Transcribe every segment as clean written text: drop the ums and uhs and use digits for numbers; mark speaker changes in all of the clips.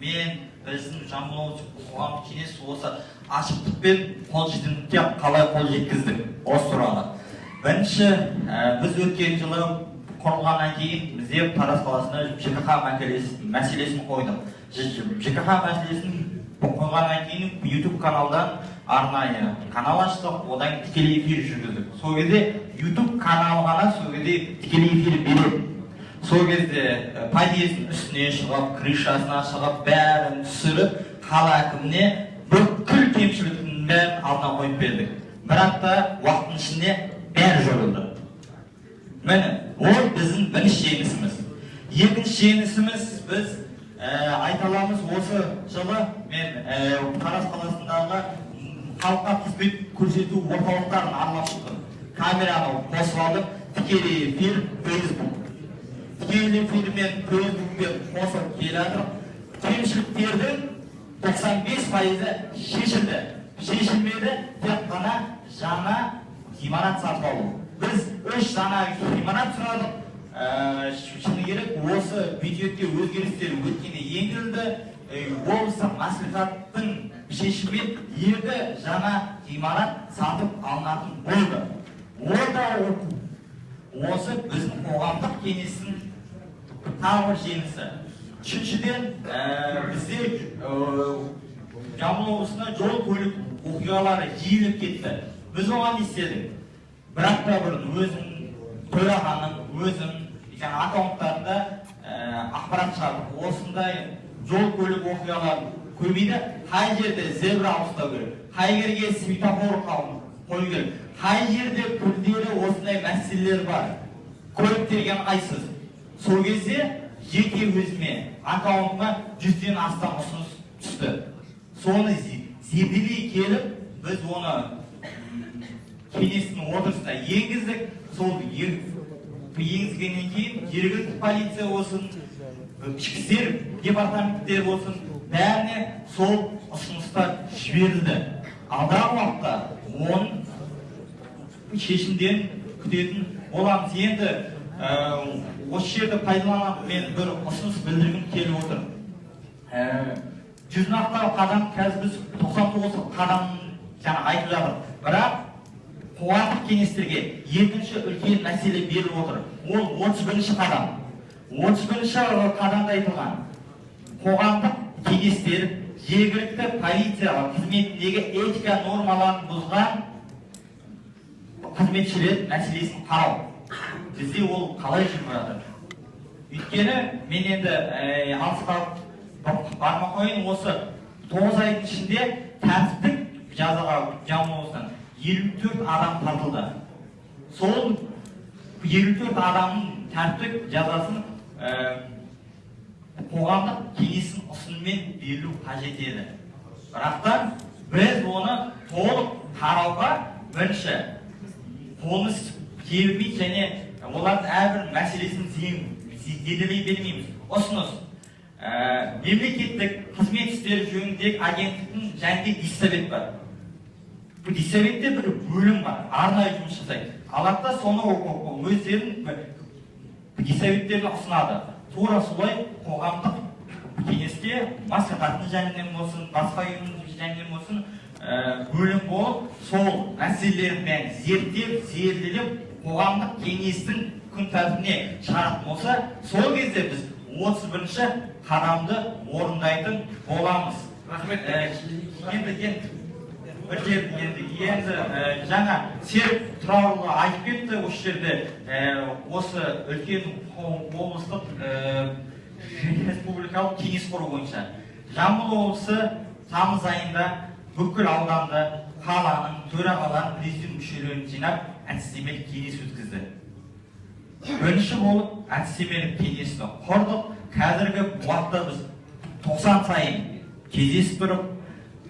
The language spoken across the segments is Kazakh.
Speaker 1: мен біздің жамбыл облыстық қоғамдық кеңес осы ашықтық пен қолжетімділікке қалай қол жеткіздік осы туралы. Бірінші, біз өткен жылы құрылғаннан кейін бізде Тараз қаласында ЖКХ мәселесін қойдық. ЖКХ мәселесін қойғаннан кейін YouTube каналдан арнайы канал аштық, одан тікелей эфир жүргіздік. Сол кезде YouTube каналы ғана сол кезде тікелей эфир береді. Сол кезде подъездің үстіне шығып, крышасына шығып, бәрін түсіріп, қала әкіміне бүкіл кемшіліктің бәрін алдына қойып бердік. Бір апта уақыттың ішінде бәрі жойылды. Міне, ол біздің бірінші жеңісіміз. Екінші жеңісіміз біз айта аламыз, осы жылы мен Тараз қаласындағы халыққа қызмет көрсету орталықтарын аралап шықтым. Камераны қосып алдым, тікелей эфир, Facebook. Тікелей эфирмен, Facebookпен қосып келе жатыр. Кемшіліктердің 95% шешілді. Шешілмеді, тек қана жаңа ғимарат сатып алу. Біз 3 жаңа ғимарат сұрадық. Шыны керек, осы бюджетке өзгерістер өткенде енгізілді. Облыстық мәслихаттың шешімімен 2 жаңа ғимарат сатып алынатын болды. Онда осы біздің қоғамдық кеңестің тағы бір жеңісі. Үшіншіден, бізде Жамбыл облысында жол көлік оқиғалары жиілеп кетті. Біз оған не істедік? Бір апта бұрын өзім төрағаның, өзім аккаунттарында ақпарат шығардық. Осындай жол көлік оқиғалары көбейді. Қай жерде зебра ауыстау керек, қай жерге светофор қою керек, қай жерде күрделі осындай мәселелер бар. Көліктерге ыңғайсыз. Сол кезде жеке өзіме аккаунтыма 100-ден астам ұсыныс түсті. Соны зерделей келіп, біз оны кеңестің отырысына енгіздік. Сол енгізгеннен кейін жергілікті полиция болсын, ішкі істер департаменттері болсын, бәріне сол ұсыныстар жіберілді. Алдағы уақытта оның шешімдерін күтетін боламыз. Енді осы жерді пайдаланып мен бір ұсыныс білдіргім келіп отыр. 100 нақты қадам, қазір біз 99 қадам айтып жатыр. Бірақ қоғамдық кеңестерге екінші үлкен мәселе беріліп отыр. Ол 31-ші қадам. 31-ші қадамда айтылған. Қоғамдық кеңестер жергілікті полиция қызметіндегі этика нормаларын бұзған қызметшілер мәселесін қарау. Бізде ол қалай жүріп жатыр? Өйткені мен енді алысқа барма қойын, осы 9 айдың ішінде тәртіптік жазаға Жамбыл облысынан 54 адам тартылды. Сол 54 адамның тәртіптік жазасын қоғамдық кеңестің ұсынымен берілу қажет еді. Бірақтан біз оны толық қарауға бірінші қолымыз келмейді және олардың әрбір мәселесін зерделей бермейміз. Ұсыныс мемлекеттік қызмет істері жөніндегі агенттіктің жанында диссовет бар. Бұл диссоветте бір бөлім бар, арнайы жұмыс жасайды. Алатта соны өздерін диссоветтерді ұсынады. Тура солай қоғамдық кеңесте мәслихаттың жанынан болсын, басқа ұйымның жанынан болсын бөлім болып, сол мәселелерін бәрін зерделеп, қоғамдық кеңестің күн тәртібіне шығаратын болса, сол кезде біз 31-ші қадамды орындайтын боламыз.
Speaker 2: Рахмет.
Speaker 1: Енді жаңа Серік Тұрарұлы айтып кетті, осы жерде осы үлкен облыстық республикалық кеңес құру бойынша. Жамбыл облысы тамыз айында бүкіл ауданда қаланың төрағаларын, президиум мүшелерін жинап әдістемелік кеңес өткізді. Бірінші болып әдістемелік кеңесті құрдық. Қазіргі уақытта біз 90 сайын кездесіп тұрып,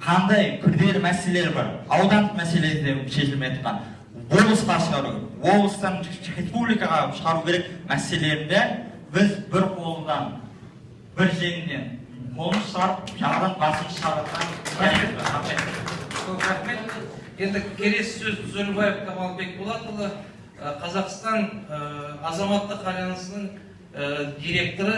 Speaker 1: қандай күрделі мәселелер бар, аудандық мәселелер шешілмей жатқан, облысқа шығару, облыстан республикаға шығару керек мәселелерді біз бір қолдан, бір жеңнен қолымыз шығарып, жағадан басымыз шығарып.
Speaker 2: Рахмет. Енді келесі сөз Зөлбаев Камалбек Болатұлы, Қазақстан азаматтық альянсының директоры.